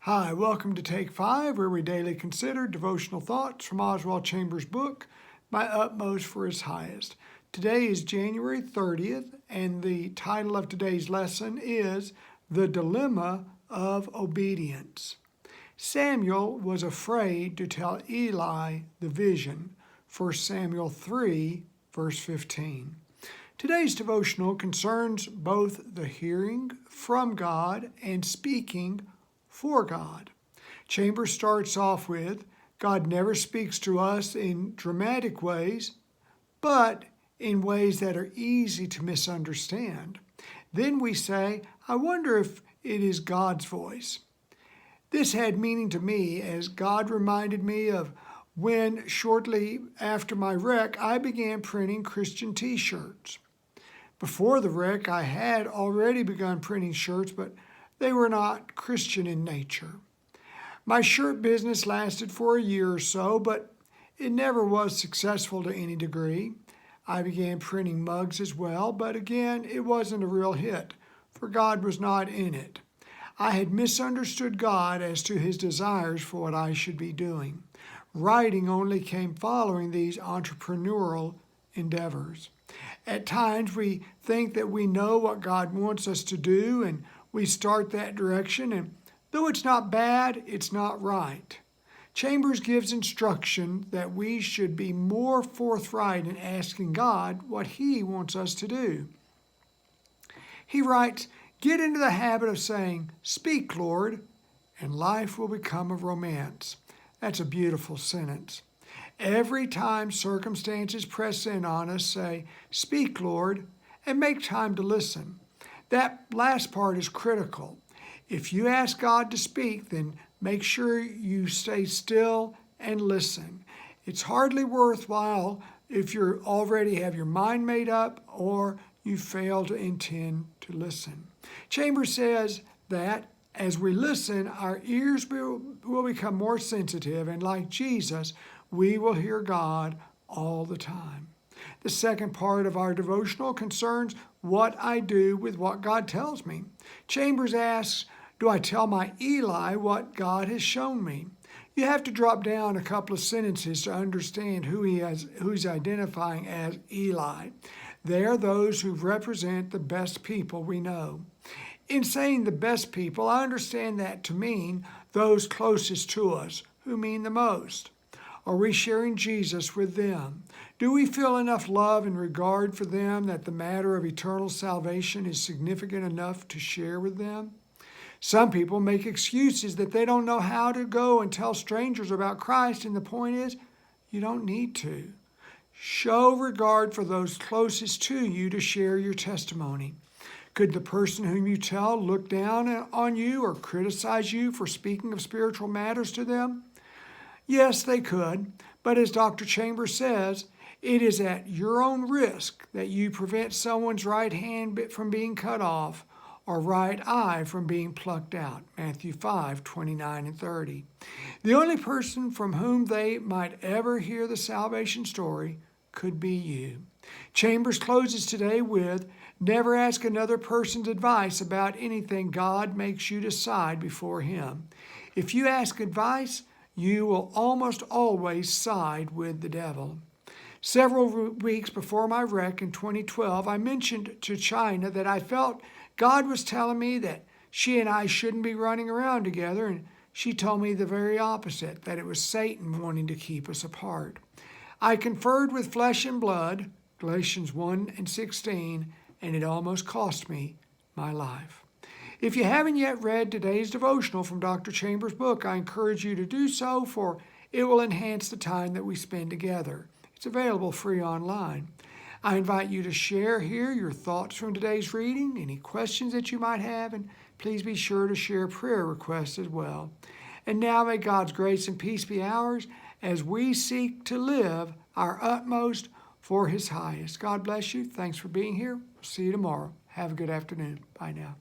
Hi, welcome to Take 5, where we daily consider devotional thoughts from Oswald Chambers' book, My Utmost for His Highest. Today is January 30th, and the title of today's lesson is The Dilemma of Obedience. Samuel was afraid to tell Eli the vision, 1 Samuel 3, verse 15. Today's devotional concerns both the hearing from God and speaking for God. Chambers starts off with, God never speaks to us in dramatic ways, but in ways that are easy to misunderstand. Then we say, I wonder if it is God's voice. This had meaning to me as God reminded me of when, shortly after my wreck, I began printing Christian t-shirts. Before the wreck, I had already begun printing shirts, but they were not Christian in nature. My shirt business lasted for a year or so, but it never was successful to any degree. I began printing mugs as well, but again, it wasn't a real hit, for God was not in it. I had misunderstood God as to His desires for what I should be doing. Writing only came following these entrepreneurial endeavors. At times, we think that we know what God wants us to do, and we start that direction, and though it's not bad, it's not right. Chambers gives instruction that we should be more forthright in asking God what He wants us to do. He writes, get into the habit of saying, speak, Lord, and life will become a romance. That's a beautiful sentence. Every time circumstances press in on us, say, speak, Lord, and make time to listen. That last part is critical. If you ask God to speak, then make sure you stay still and listen. It's hardly worthwhile if you already have your mind made up or you fail to intend to listen. Chambers says that as we listen, our ears will become more sensitive, and like Jesus, we will hear God all the time. The second part of our devotional concerns what I do with what God tells me. Chambers asks, do I tell my Eli what God has shown me? You have to drop down a couple of sentences to understand who he's identifying as Eli. They are those who represent the best people we know. In saying the best people, I understand that to mean those closest to us, who mean the most. Are we sharing Jesus with them? Do we feel enough love and regard for them that the matter of eternal salvation is significant enough to share with them? Some people make excuses that they don't know how to go and tell strangers about Christ, and the point is, you don't need to. Show regard for those closest to you to share your testimony. Could the person whom you tell look down on you or criticize you for speaking of spiritual matters to them? Yes, they could, but as Dr. Chambers says, it is at your own risk that you prevent someone's right hand from being cut off or right eye from being plucked out, Matthew 5:29 and 30. The only person from whom they might ever hear the salvation story could be you. Chambers closes today with, never ask another person's advice about anything God makes you decide before Him. If you ask advice, you will almost always side with the devil. Several weeks before my wreck in 2012, I mentioned to China that I felt God was telling me that she and I shouldn't be running around together, and she told me the very opposite, that it was Satan wanting to keep us apart. I conferred with flesh and blood, Galatians 1:16, and it almost cost me my life. If you haven't yet read today's devotional from Dr. Chambers' book, I encourage you to do so, for it will enhance the time that we spend together. It's available free online. I invite you to share here your thoughts from today's reading, any questions that you might have, and please be sure to share prayer requests as well. And now may God's grace and peace be ours as we seek to live our utmost for His highest. God bless you. Thanks for being here. We'll see you tomorrow. Have a good afternoon. Bye now.